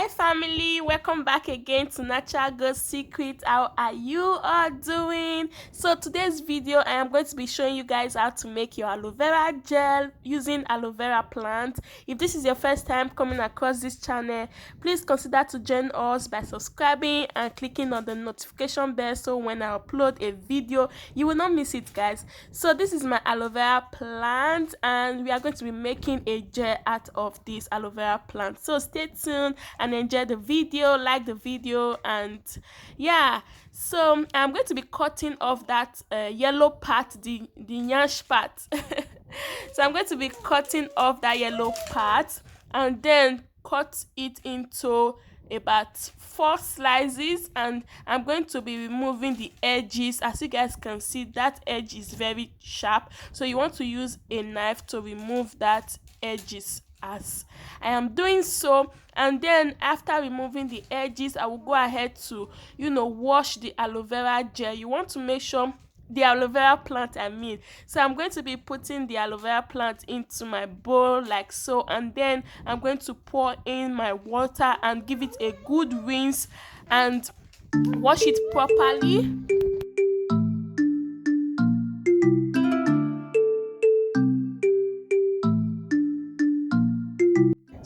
Hi family, welcome back again to Natural Girl Secret. How are you all doing? So today's video I am going to be showing you guys how to make your aloe vera gel using aloe vera plant. If this is your first time coming across this channel, please consider to join us by subscribing and clicking on the notification bell so when I upload a video you will not miss it, guys. So this is my aloe vera plant and we are going to be making a gel out of this aloe vera plant. So stay tuned and enjoy the video, like the video, and yeah. So I'm going to be cutting off that yellow part, the nyash part. So I'm going to be cutting off that yellow part and then cut it into about 4 slices, and I'm going to be removing the edges. As you guys can see, that edge is very sharp, so you want to use a knife to remove that edges as I am doing so. And then after removing the edges, I will go ahead to wash the aloe vera gel. You want to make sure the aloe vera plant, so I'm going to be putting the aloe vera plant into my bowl like so, and then I'm going to pour in my water and give it a good rinse and wash it properly.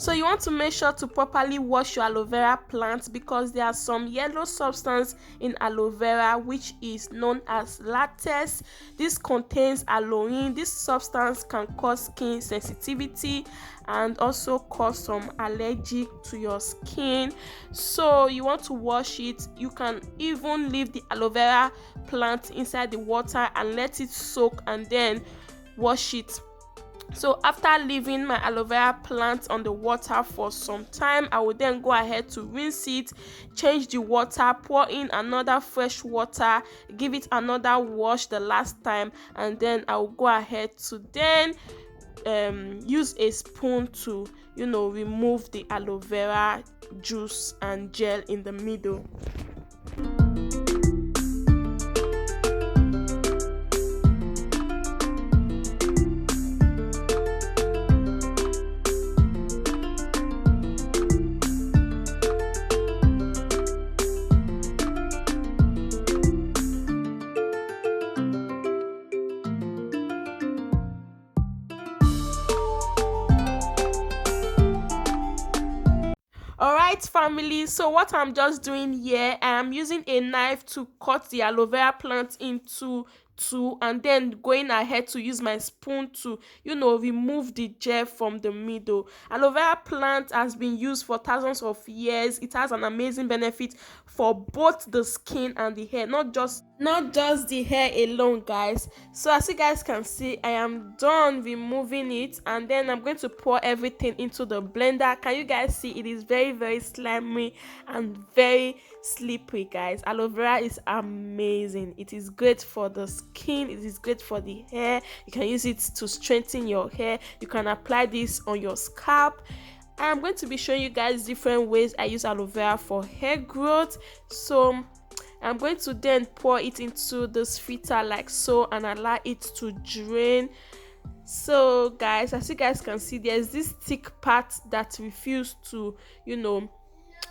So you want to make sure to properly wash your aloe vera plant because there are some yellow substance in aloe vera which is known as latex. This contains aloe. This substance can cause skin sensitivity and also cause some allergy to your skin. So you want to wash it. You can even leave the aloe vera plant inside the water and let it soak and then wash it. So after leaving my aloe vera plant on the water for some time, I will then go ahead to rinse it, change the water, pour in another fresh water, give it another wash the last time, and then I will go ahead to then use a spoon to remove the aloe vera juice and gel in the middle. Alright family, so what I'm just doing here, I am using a knife to cut the aloe vera plant into two and then going ahead to use my spoon to remove the gel from the middle. Aloe vera plant has been used for thousands of years. It has an amazing benefit for both the skin and the hair, not just the hair alone, guys. So as you guys can see, I am done removing it and then I'm going to pour everything into the blender. Can you guys see? It is very slimy and very slippery, guys. Aloe vera is amazing. It is great for the skin, it is great for the hair. You can use it to strengthen your hair. You can apply this on your scalp. I'm going to be showing you guys different ways I use aloe vera for hair growth. So I'm going to then pour it into this filter like so and allow it to drain. So guys, as you guys can see, there's this thick part that refuse to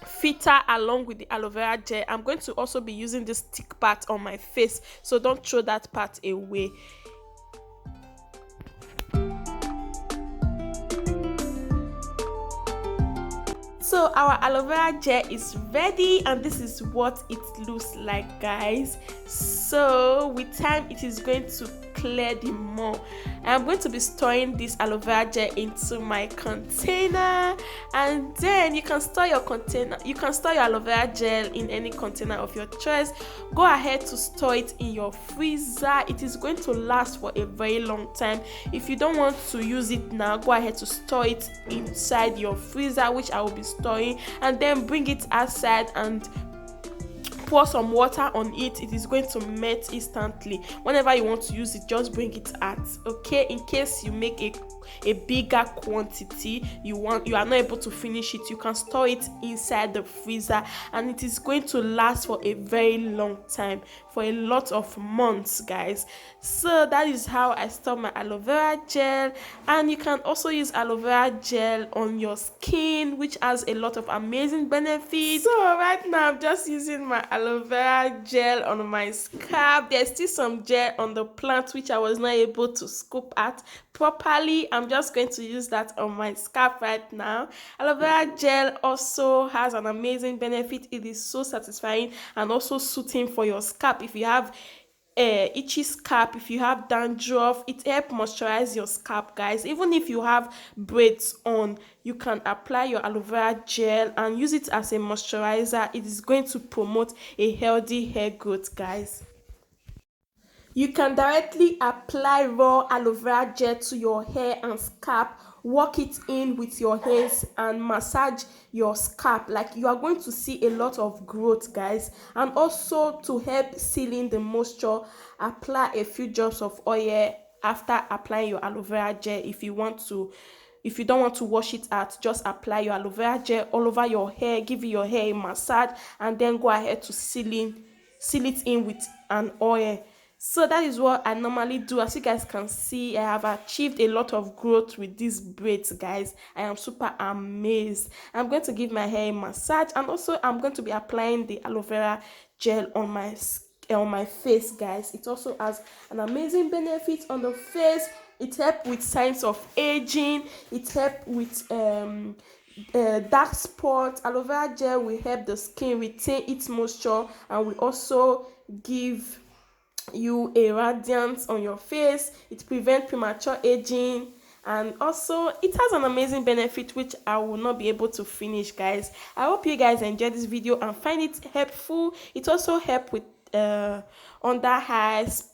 filter along with the aloe vera gel. I'm going to also be using this thick part on my face, so don't throw that part away. So our aloe vera gel is ready and this is what it looks like, guys. So with time it is going to clear the more. I'm going to be storing this aloe vera gel into my container, and then you can store your aloe vera gel in any container of your choice. Go ahead to store it in your freezer. It is going to last for a very long time. If you don't want to use it now, go ahead to store it inside your freezer, which I will be storing, and then bring it outside and pour some water on it. It is going to melt instantly. Whenever you want to use it, just bring it out, okay? In case you make a bigger quantity, you are not able to finish it, you can store it inside the freezer, and it is going to last for a very long time, for a lot of months, guys. So that is how I store my aloe vera gel. And you can also use aloe vera gel on your skin, which has a lot of amazing benefits. So right now I'm just using my aloe vera gel on my scalp. There's still some gel on the plant which I was not able to scoop out properly. I'm just going to use that on my scalp right now. Aloe vera gel also has an amazing benefit. It is so satisfying and also soothing for your scalp. If you have itchy scalp, if you have dandruff, it helps moisturize your scalp, guys. Even if you have braids on, you can apply your aloe vera gel and use it as a moisturizer. It is going to promote a healthy hair growth, guys. You can directly apply raw aloe vera gel to your hair and scalp, work it in with your hands and massage your scalp. Like, you are going to see a lot of growth, guys. And also to help sealing the moisture, apply a few drops of oil after applying your aloe vera gel. If you don't want to wash it out, just apply your aloe vera gel all over your hair, give your hair a massage, and then go ahead to seal it in with an oil. So that is what I normally do. As you guys can see, I have achieved a lot of growth with these braids, guys. I am super amazed. I'm going to give my hair a massage, and also I'm going to be applying the aloe vera gel on my face, guys. It also has an amazing benefit on the face. It helps with signs of aging. It helps with dark spots. Aloe vera gel will help the skin retain its moisture and will also give you a radiance on your face. It prevents premature aging, and also it has an amazing benefit which I will not be able to finish, guys. I hope you guys enjoyed this video and find it helpful. It also helps with under eyes,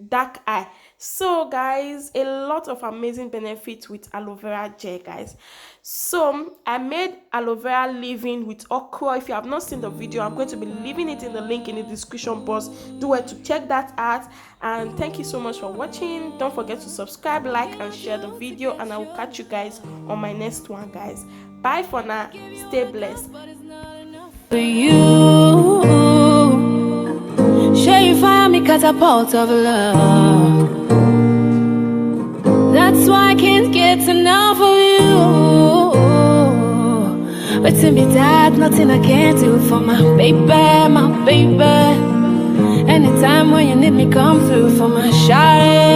dark eye. So guys, a lot of amazing benefits with aloe vera gel, guys. So I made aloe vera leave-in with okra. If you have not seen the video, I'm going to be leaving it in the link in the description box. Do well to check that out, and thank you so much for watching. Don't forget to subscribe, like and share the video, and I will catch you guys on my next one, guys. Bye for now. Stay blessed. For you, sure you find me catapult of love. That's why I can't get enough of you. But to me that nothing I can't do for my baby, my baby. Anytime when you need me come through for my shawty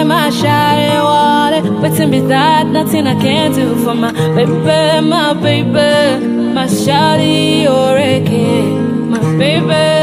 wallet. But to me that nothing I can't do for my baby, my baby. My shawty, you're a kid, my baby.